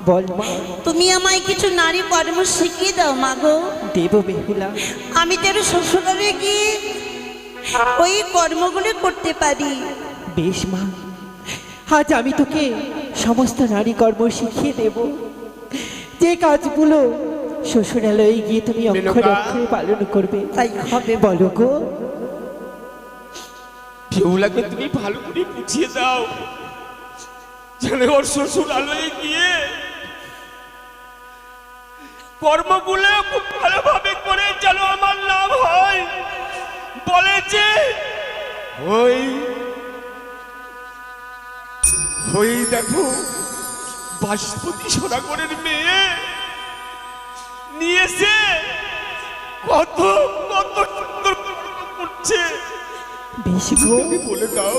বল মা। তুমি আমায় কিছু নারী কর্ম শিখিয়ে দাও মা গো। দেব বেহুলা, আমি যেন শ্বশুরালয়ে গিয়ে ওই কর্মগুলো করতে পারি। বেশ মা, আজ আমি তোকে সমস্ত নারী কর্ম শিখিয়ে দেব, যে কাজগুলো শ্বশুরালয়ে গিয়ে তুমি অক্ষরে অক্ষরে পালন করবে। তাই হবে। বলো গো। বেহুলাকে তুমি ভালো করে বুঝিয়ে দাও, যেন ওর শ্বশুরালয়ে গিয়ে কর্মগুলো খুব ভালোভাবে করে যেন আমার লাভ হয়। বলে যে ওই ওই দেখো বাসপতি সোনাগরের মেয়ে নিয়েছে, কত কত সুন্দর করছে। বেশ গো, তুমি বলে দাও।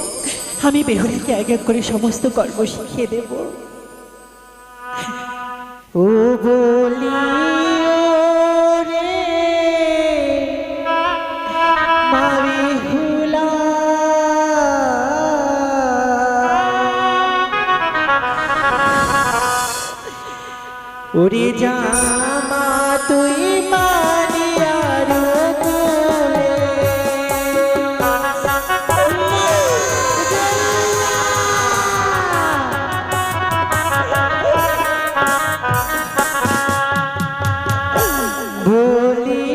আমি বেহুলাকে এক এক করে সমস্ত কর্ম শিখিয়ে দেব। ও বলি ও রে মা বেহুলা, ওরে জামা তুই মানিয়ার কোলে, বলি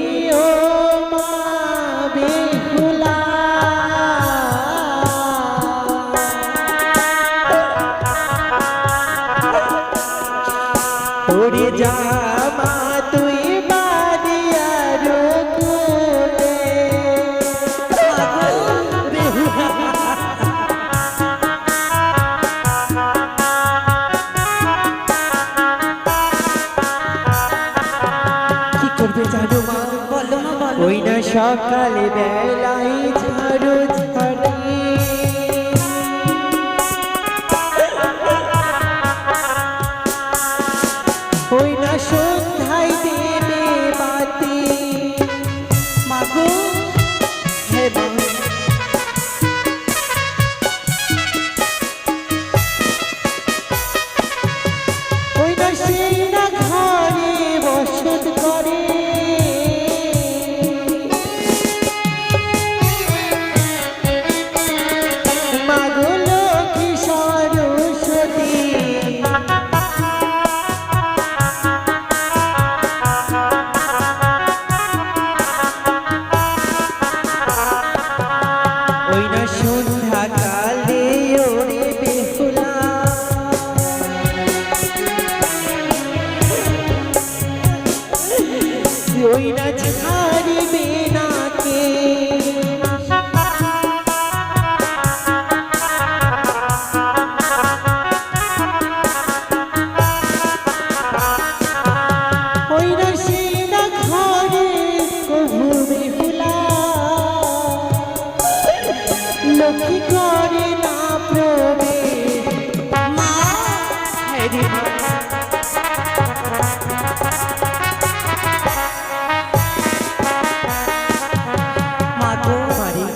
ও মা বেহুলা, ওরে জামা তুই মানিয়ার কোলে। কি করবে জানো মা? বলো মা বলো। ওই না সকালে বেলায় ঝাড়ু ঝাড়ি, ওই না সন্ধ্যায় দেবে বাতি। মা গো, হে মা, ওই না সেই না ঘরে বসত করে, মা গো লক্ষ্মী সরস্বতী। ওই না সন্ধ্যা কালে ওরে বেহুলা, ওই না ছাড়বে না কে, ওই না সে না ঘরে কভু বেহুলা, লক্ষ্মী করে না প্রবেশ। মা হ্যাঁ রে মা। মা গো, মারে,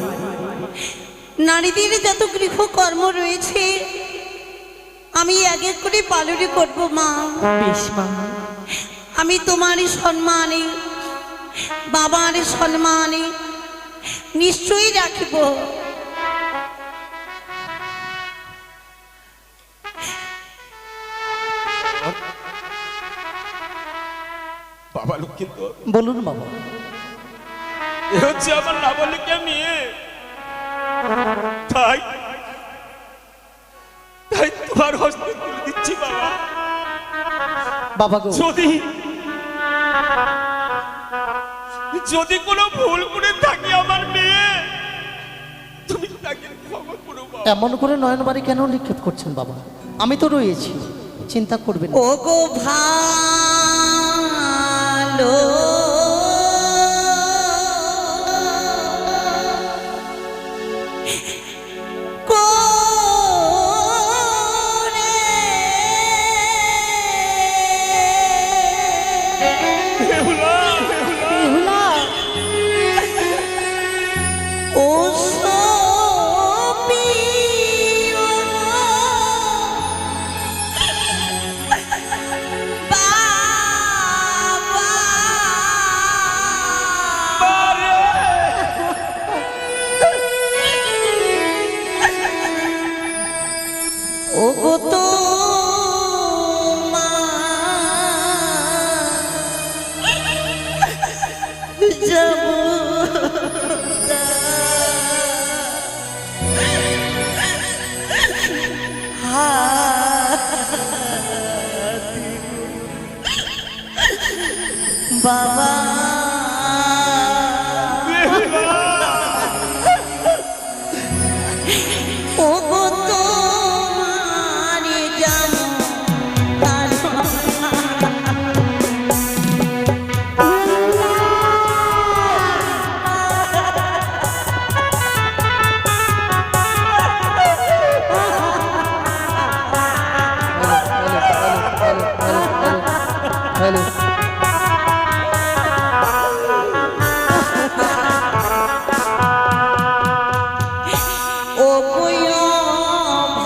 নারীদের যত গৃহকর্ম রয়েছে আমি এক এক করে পালন করব মা। বেশ মা। আমি তোমারই সম্মানে, বাবার সম্মানে নিশ্চয়ই রাখব। বাবা লক্ষ্মীন্দর, বলুন বাবা। এ হচ্ছে আমার নাবালিকা মেয়ে। তাই তাই তোমার হস্তে তুলে দিচ্ছি বাবা। বাবা গো, যদি যদি কোনো ভুল করে থাকি আমার মেয়ে, তুমি তাকে ক্ষমা করো বাবা। এমন করে নয়নবাড়ি কেন নিক্ষেপ করছেন বাবা? আমি তো রয়েছি, চিন্তা করবেন না। ও গো ভালো ওগো তো যাব বাবা ওগো তোমারে জানো ও কইও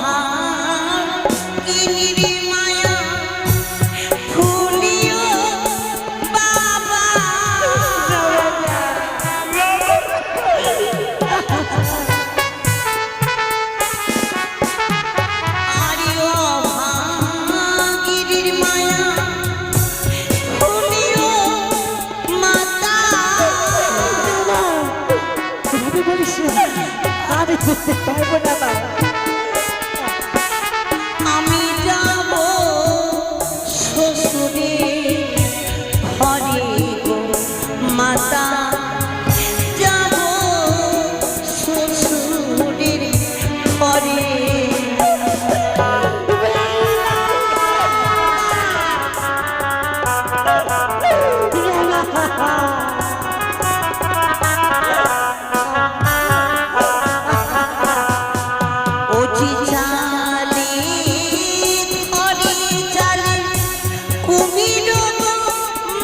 ভাঙিনি মায়া ফুলিও বাবা আরিও ভাঙিনির মায়া ফুলিও মাতা এভাবে বলিস না, আমি বুঝতে পারবো না বাবা। আমি যাব শ্বশুরে ঘরে গো মাতা যাব শ্বশুরের ঘরে ওজি চালে ধরে চালে কুমির গো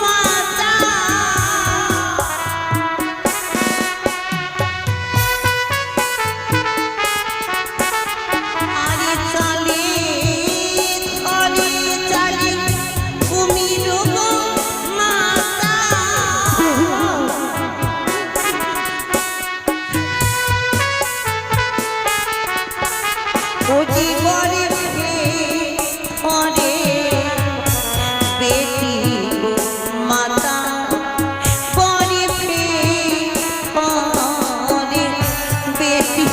মাতা আরে চালে ধরে চালে কুমির গো মাতা ও জীবনে ঘরে বেটি গো মাতা পরে ঘরে বেটি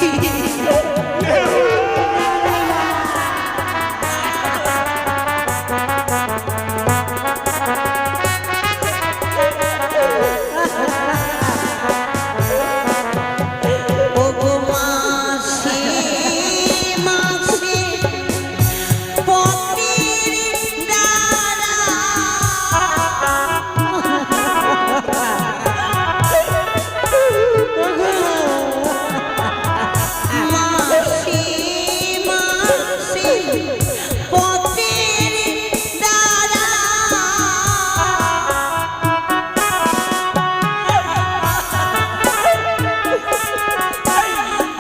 ও গো মাসি মাসি পতির দ্বারা মাসি মাসি পতির দ্বারা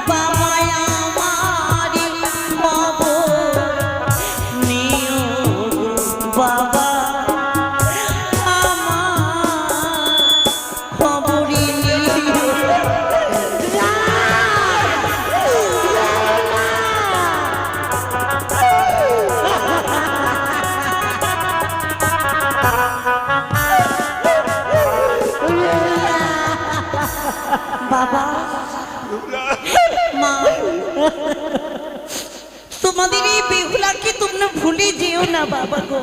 বাবাই আমারি খবর নিও গো বাবা আমার খবরই নিও বাবা মা তোমাদের এই বেহুলাকে তোমরা ভুলে যেও না বাবা গো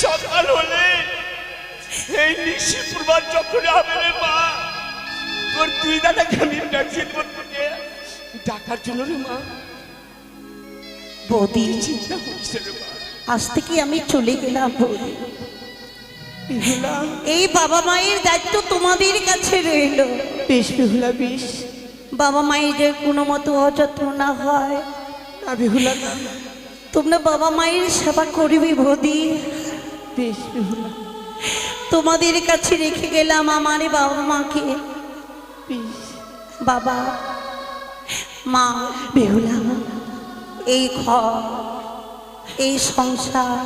সকাল হলে এই নিশি প্রভাত যখন হবে রে মা, তোর তুই দাদাকে আমি ভ্যাকসিন করতে ডাকার জন্য রে মা। বৌদি চিন্তা করিস রে মা। আজ থেকে আমি চলে গেলাম বৌদি। এই বাবা মায়ের দায়িত্ব তোমাদের কাছে রইল। বেশ বেহুলা বেশ। বাবা মায়ের যে কোনো মতো অযত্ন না হয়, না বেহুলা না। তোমরা বাবা মায়ের সেবা করবে বৌদি। বেশ বেহুলা তোমাদের কাছে রেখে গেলাম আমার বাবা মাকে। বেশ। বাবা মা, বেহুলা এই ঘর এই সংসার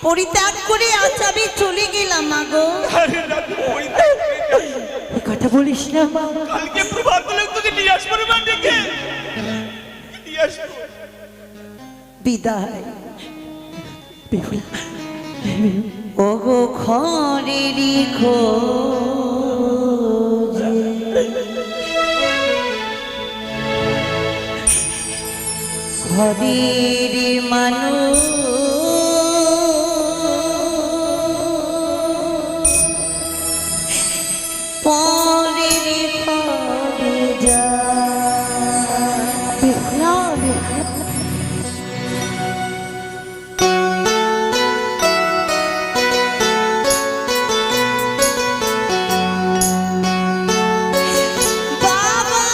পরিত্যাগ করে আজ আমি চলে গেলাম মা গো। আরে না, তুই পরিত্যাগ করে যাস। এ কথা বলিস না মা। কালকে প্রভাত হলে তোকে নিয়ে আসবো রে মা, ডেকে নিয়ে আসবো। বিদায়। বেহুলা ও গো ঘরেরই খোঁজে ঘরের মানুষ পরের ঘরে যায়। বেহুলা বেহুলা বাবা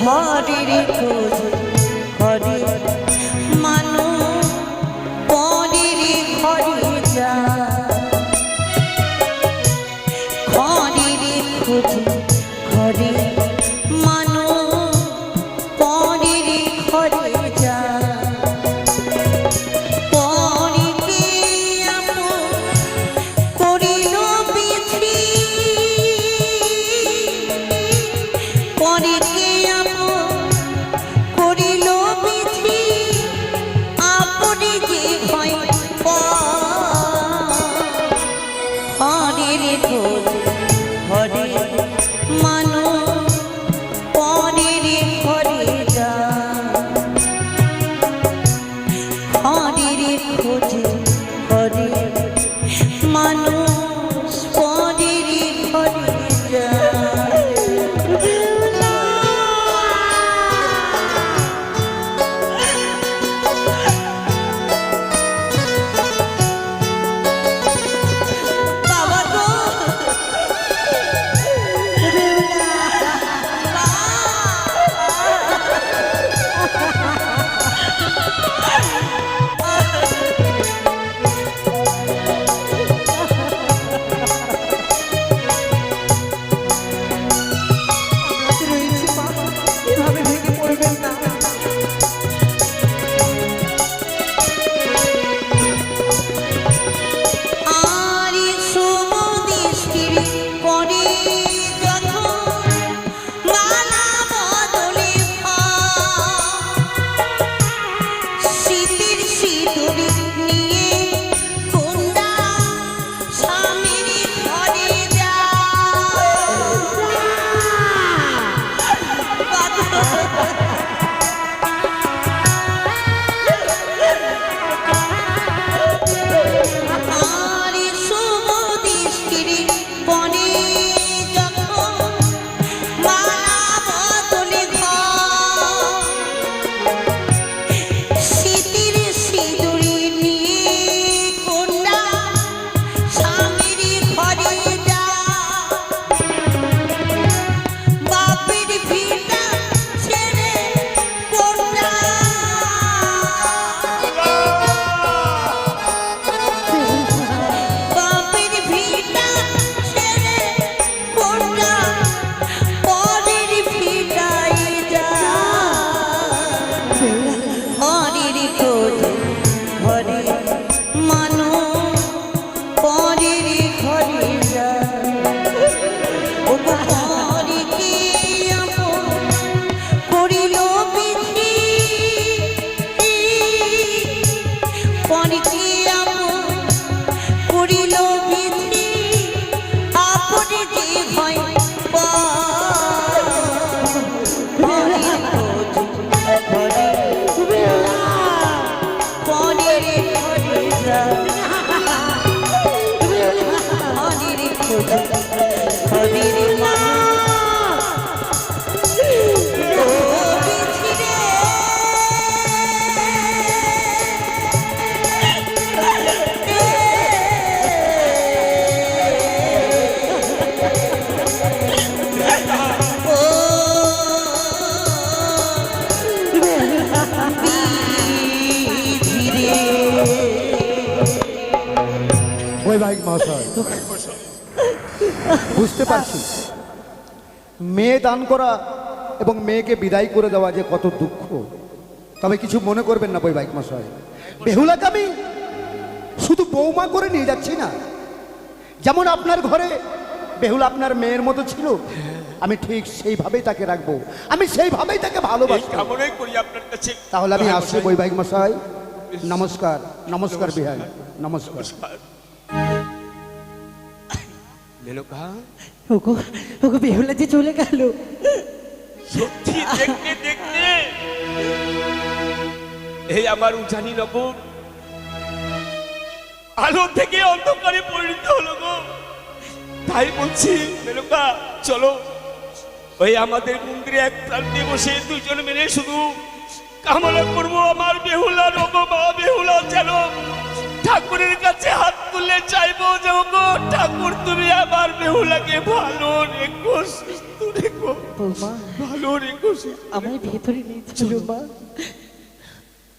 ঘরের খোঁজ ঘরে মানুষ পরের ঘরে যায়। ঘরের খোঁজ ঘরে মানুষ পরের ঘরে যায়। পরকে আপন করিল বিধি, পরকে আপন করিল বিধি, আপনি যে ভয় ঘরের খোঁজ ঘরে মানুষ পরের ঘরে যায়। ঘরের খোঁজে ঘরে মানুষ পরের ঘরে যায়। বৈবাহিক মহাশয়, বুঝতে পারছি মেয়ে দান করা এবং মেয়েকে বিদায় করে দেওয়া যে কত দুঃখ। তবে কিছু মনে করবেন না বৈবাহিক মহাশয়, বেহুলাকে আমি শুধু বৌমা করে নিয়ে যাচ্ছি না। যেমন আপনার ঘরে বেহুলা আপনার মেয়ের মতো ছিল, আমি ঠিক সেইভাবেই তাকে রাখবো, আমি সেইভাবেই তাকে এই ভালোবাসবো। কামনাই করি আপনার কাছে। তাহলে আমি আসছি বৈবাহিক মশাই। নমস্কার, নমস্কার বিহাই, নমস্কার। মেনকা, ওগো ওগো বেহুলা যে চলে গেল। সত্যি দেখতে দেখতে এই আমার উজানি নগর আলো থেকে অন্ধকারে পরিণত হলো গো। তাই বলছি মেনকা, চলো ওই আমাদের মন্দিরে এক প্রান্তে বসে দুজন মিলে শুধু কামনা করবো আমার বেহুলা রোগ মা বেহুলা যেন ঠাকুরের কাছে হাত তুলে চাইবো যে ওগো ঠাকুর তুমি আমার বেহুলাকে ভালো রেখো, সুস্থ রেখো, বৌমা ভালো রেখো। আমায় ভেতরে নিয়ে চলো মা।